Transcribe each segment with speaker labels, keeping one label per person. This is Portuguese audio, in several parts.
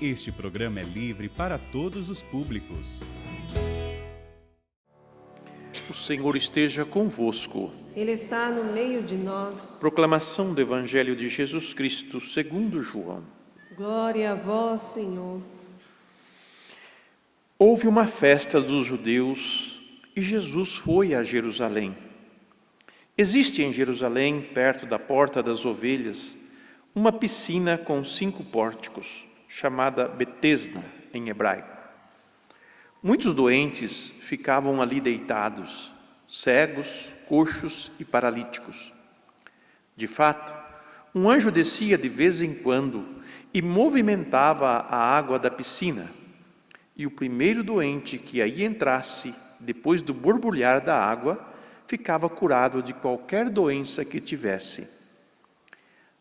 Speaker 1: Este programa é livre para todos os públicos.
Speaker 2: O Senhor esteja convosco.
Speaker 3: Ele está no meio de nós.
Speaker 2: Proclamação do Evangelho de Jesus Cristo, segundo João.
Speaker 3: Glória a vós, Senhor.
Speaker 2: Houve uma festa dos judeus e Jesus foi a Jerusalém. Existe em Jerusalém, perto da Porta das Ovelhas, uma piscina com 5 pórticos, chamada Betesda em hebraico. Muitos doentes ficavam ali deitados, cegos, coxos e paralíticos. De fato, um anjo descia de vez em quando e movimentava a água da piscina, e o primeiro doente que aí entrasse, depois do borbulhar da água, ficava curado de qualquer doença que tivesse.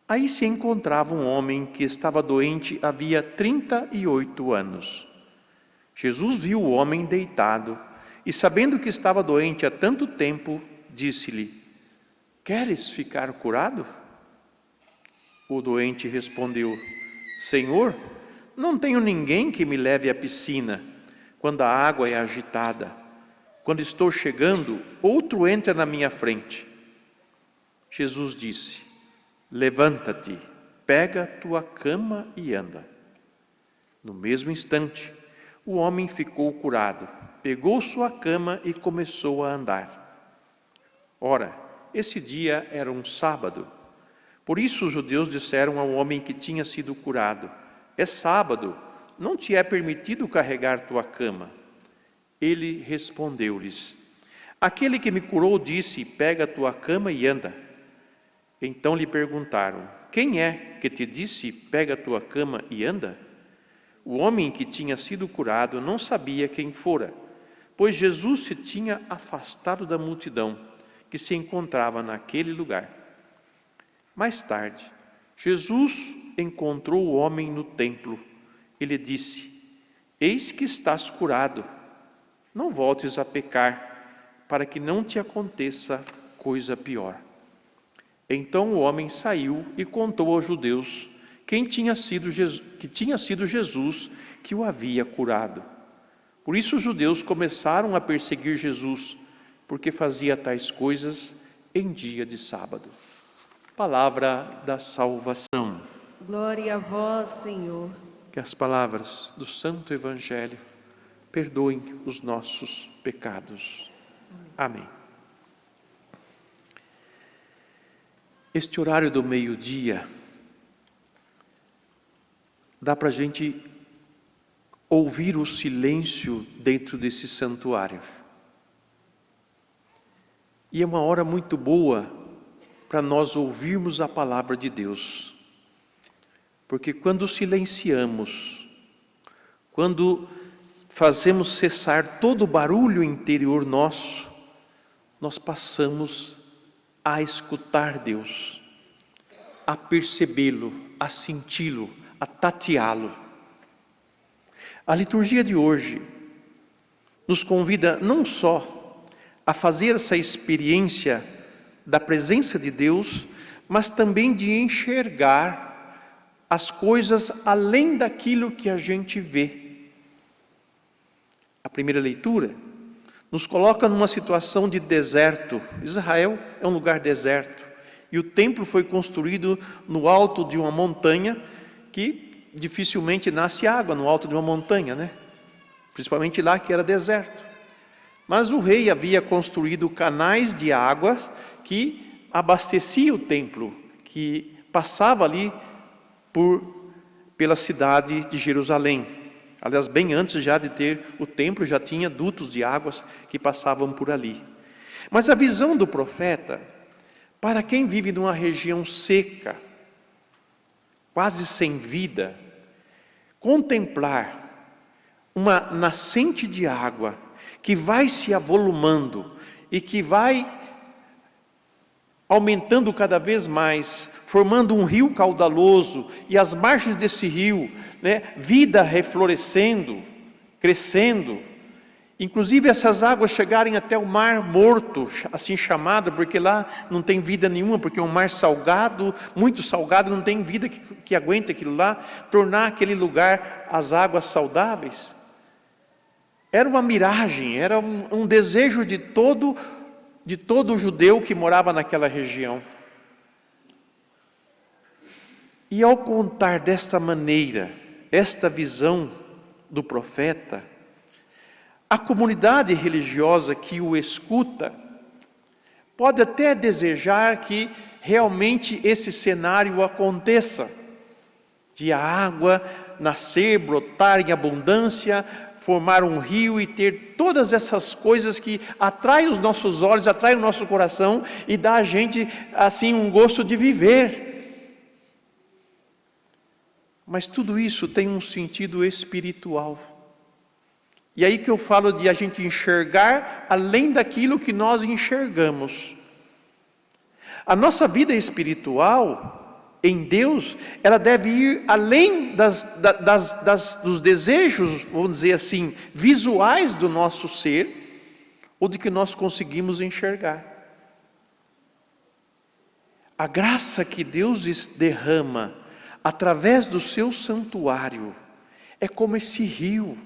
Speaker 2: Aí se encontrava um homem que estava doente havia 38 anos. Jesus viu o homem deitado e, sabendo que estava doente há tanto tempo, disse-lhe: "Queres ficar curado?" O doente respondeu: "Senhor, não tenho ninguém que me leve à piscina quando a água é agitada. Quando estou chegando, outro entra na minha frente." Jesus disse: "Levanta-te, pega tua cama e anda." No mesmo instante, o homem ficou curado, pegou sua cama e começou a andar. Ora, esse dia era um sábado. Por isso os judeus disseram ao homem que tinha sido curado: "É sábado, não te é permitido carregar tua cama." Ele respondeu-lhes: "Aquele que me curou disse: pega tua cama e anda." Então lhe perguntaram: "Quem é que te disse: pega tua cama e anda?" O homem que tinha sido curado não sabia quem fora, pois Jesus se tinha afastado da multidão que se encontrava naquele lugar. Mais tarde, Jesus encontrou o homem no templo e lhe disse: "Eis que estás curado, não voltes a pecar, para que não te aconteça coisa pior." Então o homem saiu e contou aos judeus que tinha sido Jesus que o havia curado. Por isso os judeus começaram a perseguir Jesus, porque fazia tais coisas em dia de sábado. Palavra da salvação.
Speaker 3: Glória a vós, Senhor.
Speaker 2: Que as palavras do Santo Evangelho perdoem os nossos pecados. Amém. Este horário do meio-dia dá para a gente ouvir o silêncio dentro desse santuário. E é uma hora muito boa para nós ouvirmos a palavra de Deus. Porque quando silenciamos, quando fazemos cessar todo o barulho interior nosso, nós passamos a escutar Deus, a percebê-lo, a senti-lo, a tateá-lo. A liturgia de hoje nos convida não só a fazer essa experiência da presença de Deus, mas também de enxergar as coisas além daquilo que a gente vê. A primeira leitura nos coloca numa situação de deserto. Israel é um lugar deserto e o templo foi construído no alto de uma montanha que dificilmente nasce água no alto de uma montanha, né? Principalmente lá que era deserto. Mas o rei havia construído canais de água que abastecia o templo, que passava ali pela cidade de Jerusalém. Aliás, bem antes já de ter o templo, já tinha dutos de águas que passavam por ali. Mas a visão do profeta, para quem vive numa região seca, quase sem vida, contemplar uma nascente de água que vai se avolumando e que vai aumentando cada vez mais, formando um rio caudaloso, e as margens desse rio, vida reflorescendo, crescendo, Inclusive essas águas chegarem até o mar morto, assim chamado, porque lá não tem vida nenhuma, porque é um mar salgado, muito salgado, não tem vida que aguente aquilo lá, tornar aquele lugar as águas saudáveis. Era uma miragem, era um desejo de todo judeu que morava naquela região. E ao contar desta maneira, esta visão do profeta, a comunidade religiosa que o escuta pode até desejar que realmente esse cenário aconteça, de a água nascer, brotar em abundância, formar um rio e ter todas essas coisas que atraem os nossos olhos, atraem o nosso coração e dá a gente assim um gosto de viver. Mas tudo isso tem um sentido espiritual. E aí que eu falo de a gente enxergar além daquilo que nós enxergamos. A nossa vida espiritual em Deus, ela deve ir além dos desejos, vamos dizer assim, visuais do nosso ser, ou do que nós conseguimos enxergar. A graça que Deus derrama através do seu santuário é como esse rio.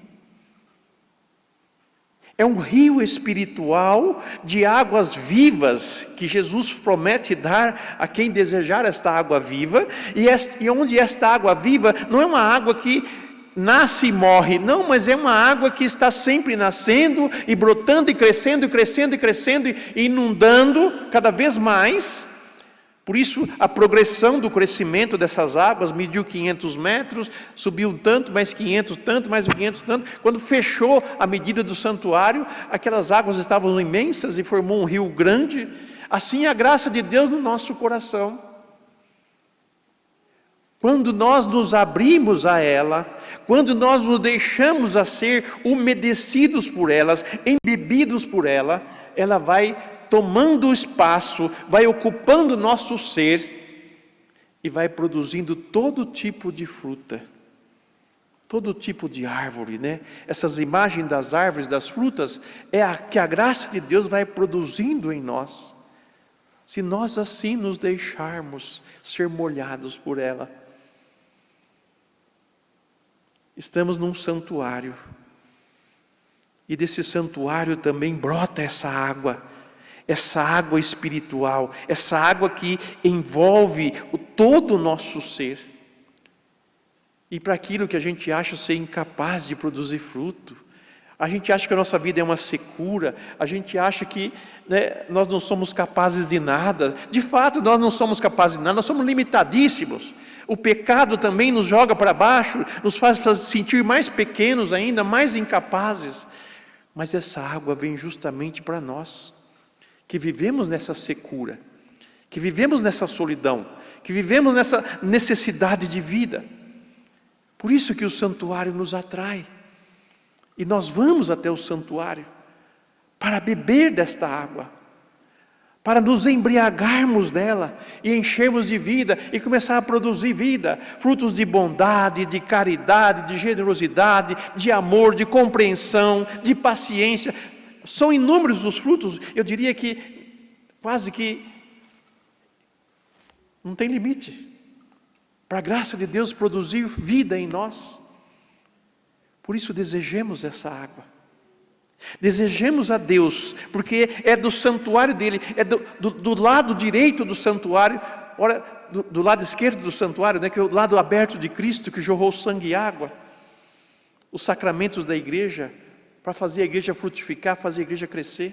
Speaker 2: É um rio espiritual de águas vivas que Jesus promete dar a quem desejar esta água viva. E onde esta água viva não é uma água que nasce e morre, não, mas é uma água que está sempre nascendo e brotando e crescendo e crescendo e crescendo e inundando cada vez mais. Por isso, a progressão do crescimento dessas águas mediu 500 metros, subiu um tanto, mais 500 tanto, mais 500 tanto. Quando fechou a medida do santuário, aquelas águas estavam imensas e formou um rio grande. Assim, a graça de Deus no nosso coração. Quando nós nos abrimos a ela, quando nós nos deixamos a ser umedecidos por elas, embebidos por ela, ela vai tomando o espaço, vai ocupando o nosso ser e vai produzindo todo tipo de fruta, todo tipo de árvore, né? Essas imagens das árvores, das frutas, é a que a graça de Deus vai produzindo em nós, se nós assim nos deixarmos ser molhados por ela. Estamos num santuário, e desse santuário também brota essa água espiritual, essa água que envolve todo o nosso ser. E para aquilo que a gente acha ser incapaz de produzir fruto, a gente acha que a nossa vida é uma secura, a gente acha que nós não somos capazes de nada. De fato, nós não somos capazes de nada, nós somos limitadíssimos. O pecado também nos joga para baixo, nos faz sentir mais pequenos ainda, mais incapazes. Mas essa água vem justamente para nós, que vivemos nessa secura, que vivemos nessa solidão, que vivemos nessa necessidade de vida. Por isso que o santuário nos atrai. E nós vamos até o santuário para beber desta água, para nos embriagarmos dela e enchermos de vida e começar a produzir vida, frutos de bondade, de caridade, de generosidade, de amor, de compreensão, de paciência. São inúmeros os frutos, eu diria que quase que não tem limite para a graça de Deus produzir vida em nós. Por isso desejemos essa água, desejemos a Deus, porque é do santuário dele, é do lado direito do santuário, do lado esquerdo do santuário, que é o lado aberto de Cristo, que jorrou sangue e água, os sacramentos da igreja, para fazer a igreja frutificar, fazer a igreja crescer.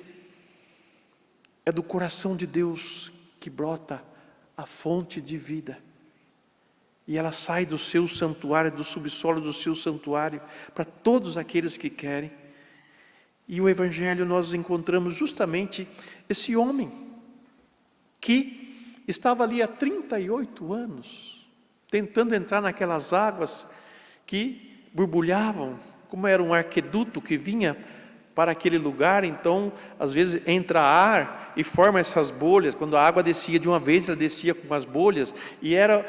Speaker 2: É do coração de Deus que brota a fonte de vida. E ela sai do seu santuário, do subsolo do seu santuário, para todos aqueles que querem. E o Evangelho nós encontramos justamente esse homem, que estava ali há 38 anos, tentando entrar naquelas águas que borbulhavam, como era um arqueduto que vinha para aquele lugar, então às vezes entra ar e forma essas bolhas. Quando a água descia de uma vez, ela descia com as bolhas, e era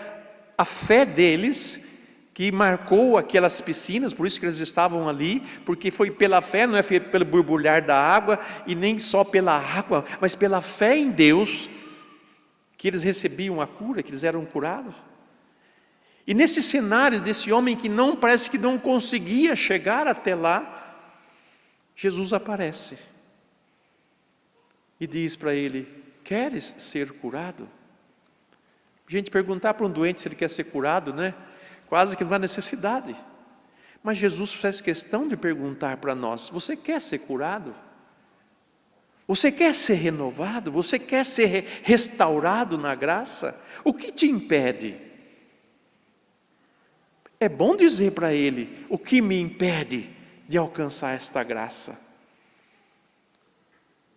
Speaker 2: a fé deles que marcou aquelas piscinas, por isso que eles estavam ali, porque foi pela fé, não é pelo borbulhar da água, e nem só pela água, mas pela fé em Deus, que eles recebiam a cura, que eles eram curados. E nesse cenário desse homem que parece que não conseguia chegar até lá, Jesus aparece e diz para ele: queres ser curado? Gente, perguntar para um doente se ele quer ser curado, né? Quase que não há necessidade. Mas Jesus faz questão de perguntar para nós: você quer ser curado? Você quer ser renovado? Você quer ser restaurado na graça? O que te impede? É bom dizer para ele: o que me impede de alcançar esta graça?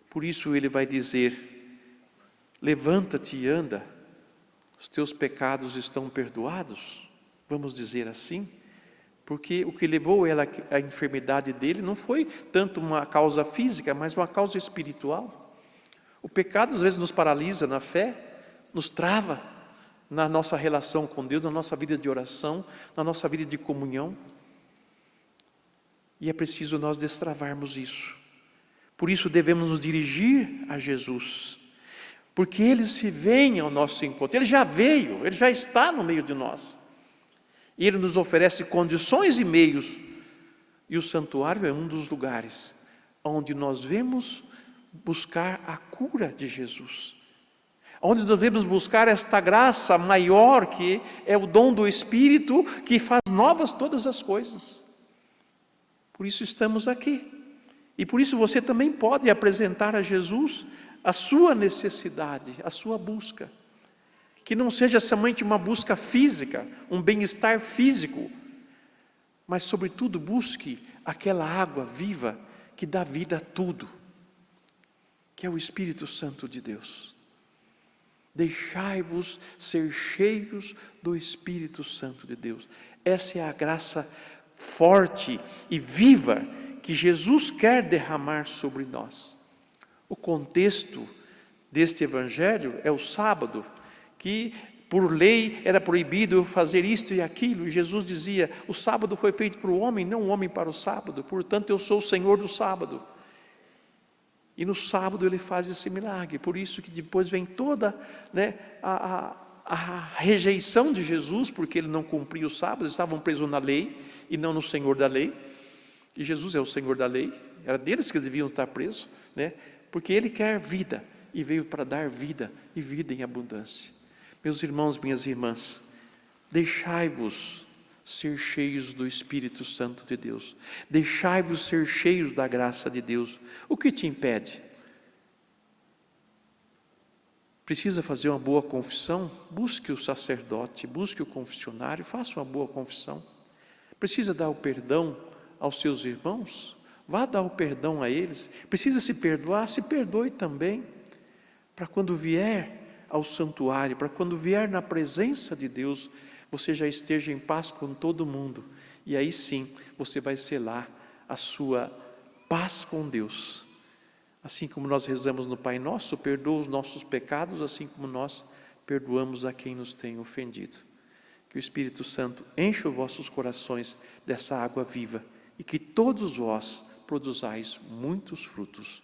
Speaker 2: Por isso ele vai dizer: levanta-te e anda, os teus pecados estão perdoados. Vamos dizer assim, porque o que levou ela à enfermidade dele não foi tanto uma causa física, mas uma causa espiritual. O pecado às vezes nos paralisa na fé, nos trava na nossa relação com Deus, na nossa vida de oração, na nossa vida de comunhão. E é preciso nós destravarmos isso. Por isso devemos nos dirigir a Jesus, porque Ele se vem ao nosso encontro. Ele já veio, Ele já está no meio de nós. E Ele nos oferece condições e meios. E o santuário é um dos lugares onde nós vemos buscar a cura de Jesus. Onde nós devemos buscar esta graça maior, que é o dom do Espírito, que faz novas todas as coisas. Por isso estamos aqui. E por isso você também pode apresentar a Jesus a sua necessidade, a sua busca. Que não seja somente uma busca física, um bem-estar físico, mas sobretudo busque aquela água viva que dá vida a tudo, que é o Espírito Santo de Deus. Deixai-vos ser cheios do Espírito Santo de Deus. Essa é a graça forte e viva que Jesus quer derramar sobre nós. O contexto deste evangelho é o sábado, que por lei era proibido fazer isto e aquilo, e Jesus dizia: o sábado foi feito para o homem, não o homem para o sábado, portanto eu sou o Senhor do sábado. E no sábado ele faz esse milagre, por isso que depois vem toda a rejeição de Jesus, porque ele não cumpria o sábado, eles estavam presos na lei e não no Senhor da lei, e Jesus é o Senhor da lei, era deles que deviam estar presos, porque Ele quer vida, e veio para dar vida, e vida em abundância. Meus irmãos, minhas irmãs, deixai-vos ser cheios do Espírito Santo de Deus, deixai-vos ser cheios da graça de Deus. O que te impede? Precisa fazer uma boa confissão? Busque o sacerdote, busque o confessionário, faça uma boa confissão. Precisa dar o perdão aos seus irmãos? Vá dar o perdão a eles. Precisa se perdoar? Se perdoe também, para quando vier ao santuário, para quando vier na presença de Deus, você já esteja em paz com todo mundo, e aí sim, você vai selar a sua paz com Deus. Assim como nós rezamos no Pai Nosso: perdoa os nossos pecados, assim como nós perdoamos a quem nos tem ofendido. Que o Espírito Santo encha os vossos corações dessa água viva, e que todos vós produzais muitos frutos.